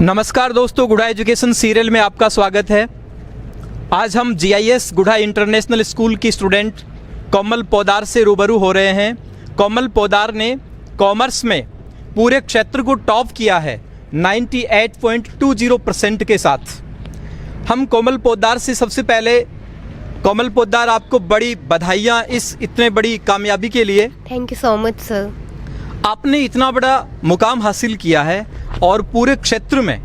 नमस्कार दोस्तों, Gudha education serial में आपका स्वागत है। आज हम GIS गुढ़ा इंटरनेशनल स्कूल की स्टूडेंट कोमल पोदार से रूबरू हो रहे हैं। कोमल पोदार ने कॉमर्स में पूरे क्षेत्र को टॉप किया है 98.20% के साथ। हम कोमल पोदार से सबसे पहले, कोमल पोदार आपको बड़ी बधाइयाँ इस इतने बड़ी कामयाबी के लिए। Thank you so much sir. आपने इतना बड़ा मुकाम हासिल किया है और पूरे क्षेत्र में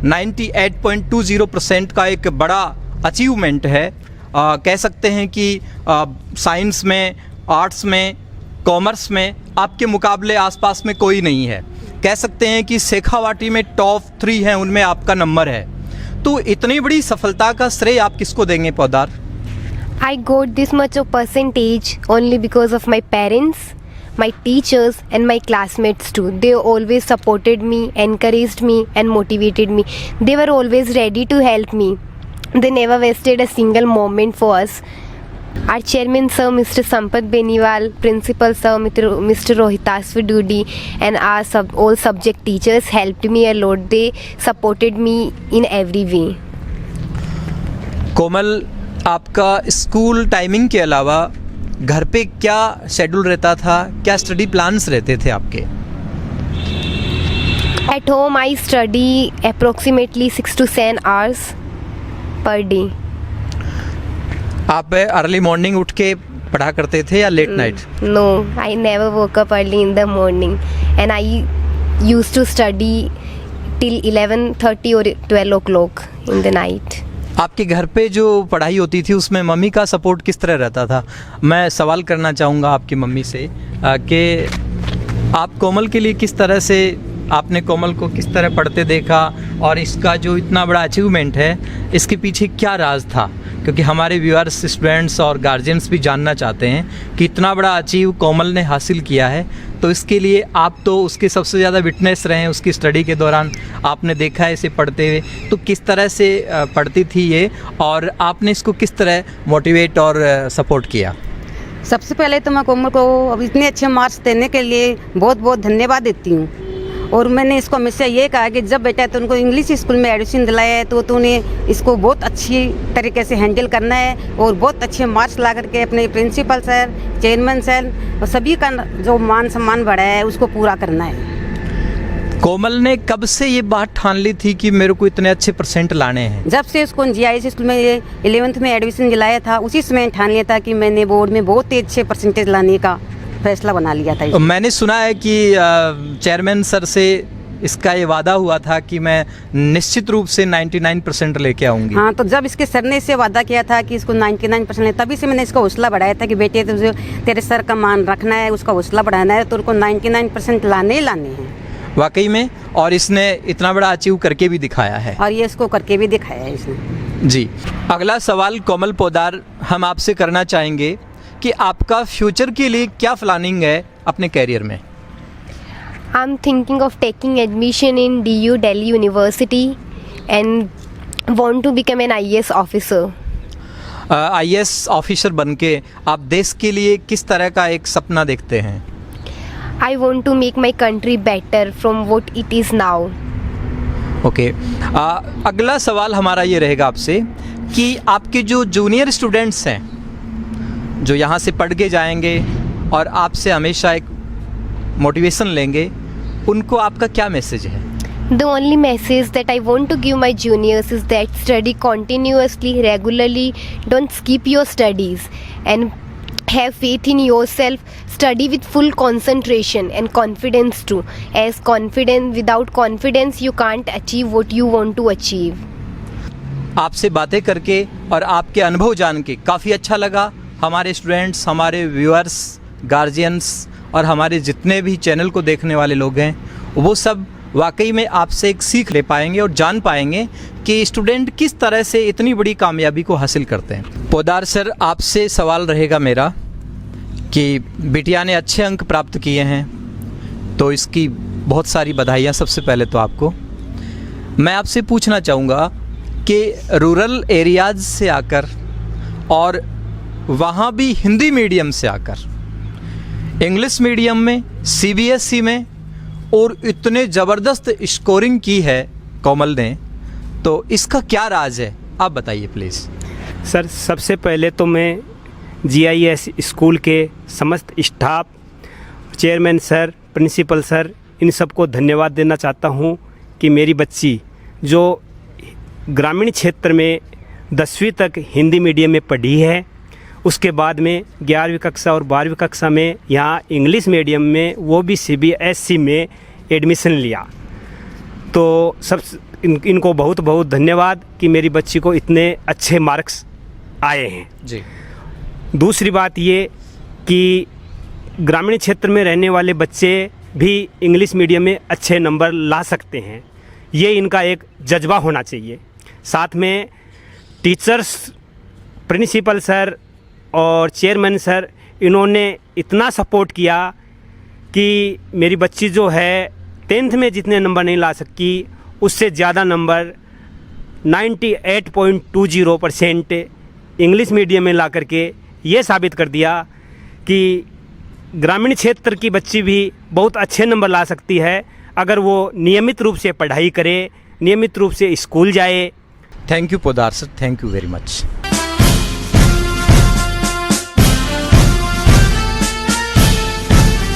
98.20% का एक बड़ा अचीवमेंट है। कह सकते हैं कि साइंस में, आर्ट्स में, कॉमर्स में आपके मुकाबले आसपास में कोई नहीं है। कह सकते हैं कि शेखावाटी में टॉप 3 हैं, उनमें आपका नंबर है। तो इतनी बड़ी सफलता का श्रेय आप किसको देंगे Poddar? I got this much of percentage only because of my parents, my teachers and my classmates too. They always supported me, encouraged me and motivated me. They were always ready to help me. They never wasted a single moment for us. Our chairman sir, Mr. Sampath Beniwal, principal sir, Mr. Rohitasva Dudi and our all subject teachers helped me a lot. They supported me in every way. कोमल, आपका school timing के अलावा घर पे क्या schedule रहता था, क्या study plans रहते थे आपके? At home I study approximately 6 to 7 hours per day. आप अर्ली मॉर्निंग उठ के पढ़ा करते थे या late night? No, I never woke up early in the morning and I used to study till 11:30 or 12 o'clock in the night. आपके घर पे जो पढ़ाई होती थी उसमें मम्मी का सपोर्ट किस तरह रहता था? मैं सवाल करना चाहूँगा आपकी मम्मी से कि आप कोमल के लिए किस तरह से, आपने कोमल को किस तरह पढ़ते देखा और इसका जो इतना बड़ा अचीवमेंट है इसके पीछे क्या राज था? क्योंकि हमारे व्यूअर्स, स्टूडेंट्स और गार्जियंस भी जानना चाहते हैं कि इतना बड़ा अचीव कोमल ने हासिल किया है, तो इसके लिए आप तो उसके सबसे ज़्यादा विटनेस रहे हैं। उसकी स्टडी के दौरान आपने देखा है इसे पढ़ते हुए, तो किस तरह से पढ़ती थी ये और आपने इसको किस तरह मोटिवेट और सपोर्ट किया? सबसे पहले तो मैं कोमल को अब इतने अच्छे मार्क्स देने के लिए बहुत बहुत धन्यवाद देती हूँ। और मैंने इसको हमेशा ये कहा कि जब बेटा तो उनको इंग्लिश स्कूल में एडमिशन दिलाया है तो तूने इसको बहुत अच्छी तरीके से हैंडल करना है और बहुत अच्छे मार्क्स ला करके अपने प्रिंसिपल सर, चेयरमैन सर और सभी का जो मान सम्मान बढ़ाया है उसको पूरा करना है। कोमल ने कब से ये बात ठान ली थी कि मेरे को इतने अच्छे परसेंट लाने हैं? जब से उसको GIS स्कूल में 11th में एडमिशन दिलाया था उसी समय ठान लिया था कि मैंने बोर्ड में बहुत ही अच्छे परसेंटेज लाने का फैसला बना लिया था। मैंने सुना है कि चेयरमैन सर से इसका ये वादा हुआ था कि मैं निश्चित रूप से 99% लेके आऊंगी। हाँ, तो जब इसके सर ने इससे वादा किया था कि इसको 99% ले, तभी से मैंने इसका हौसला बढ़ाया था कि बेटे तुझे तेरे सर का मान रखना है, उसका हौसला बढ़ाना है, तो उनको 99% लाने ही लाने हैं। वाकई में, और इसने इतना बड़ा अचीव करके भी दिखाया है। और ये इसको करके भी दिखाया है इसने। जी, अगला सवाल कोमल पोदार हम आपसे करना चाहेंगे कि आपका फ्यूचर के लिए क्या प्लानिंग है अपने कैरियर में? I'm thinking of taking admission in DU Delhi University and want to become an IAS officer. IAS officer बनके आप देश के लिए किस तरह का एक सपना देखते हैं? I want to make my country better from what it is now. Okay, अगला सवाल हमारा ये रहेगा आपसे कि आपके जो जूनियर स्टूडेंट्स हैं जो यहाँ से पढ़ के जाएंगे और आपसे हमेशा एक मोटिवेशन लेंगे, उनको आपका क्या मैसेज है? The only message that I want to give my juniors is that study continuously, regularly, don't skip your studies and have faith in yourself. Study with full concentration and confidence too, as without confidence you can't achieve what you want to achieve. आपसे बातें करके और आपके अनुभव जान के काफ़ी अच्छा लगा। हमारे स्टूडेंट्स, हमारे व्यूअर्स, गार्जियंस और हमारे जितने भी चैनल को देखने वाले लोग हैं वो सब वाकई में आपसे एक सीख ले पाएंगे और जान पाएंगे कि स्टूडेंट किस तरह से इतनी बड़ी कामयाबी को हासिल करते हैं। पोदार सर, आपसे सवाल रहेगा मेरा कि बिटिया ने अच्छे अंक प्राप्त किए हैं, तो इसकी बहुत सारी बधाइयाँ सबसे पहले तो आपको। मैं आपसे पूछना चाहूँगा कि रूरल एरियाज़ से आकर और वहाँ भी हिंदी मीडियम से आकर इंग्लिश मीडियम में, CBSE में और इतने ज़बरदस्त स्कोरिंग की है कोमल ने, तो इसका क्या राज है, आप बताइए प्लीज़। सर, सबसे पहले तो मैं GIS स्कूल के समस्त staff, chairman sir, principal sir, इन सबको धन्यवाद देना चाहता हूँ कि मेरी बच्ची जो ग्रामीण क्षेत्र में 10वीं तक हिंदी मीडियम में पढ़ी है, उसके बाद में 11वीं कक्षा और 12वीं कक्षा में यहाँ इंग्लिश मीडियम में, वो भी CBSE में एडमिशन लिया। तो सब इनको बहुत बहुत धन्यवाद कि मेरी बच्ची को इतने अच्छे मार्क्स आए हैं जी। दूसरी बात ये कि ग्रामीण क्षेत्र में रहने वाले बच्चे भी इंग्लिश मीडियम में अच्छे नंबर ला सकते हैं, ये इनका एक जज्बा होना चाहिए। साथ में टीचर्स, प्रिंसिपल सर और चेयरमैन सर, इन्होंने इतना सपोर्ट किया कि मेरी बच्ची जो है 10th में जितने नंबर नहीं ला सकी, उससे ज़्यादा नंबर 98.20% इंग्लिश मीडियम में ला करके ये साबित कर दिया कि ग्रामीण क्षेत्र की बच्ची भी बहुत अच्छे नंबर ला सकती है अगर वो नियमित रूप से पढ़ाई करे, नियमित रूप से स्कूल जाए। Thank you Podar sir, thank you very much.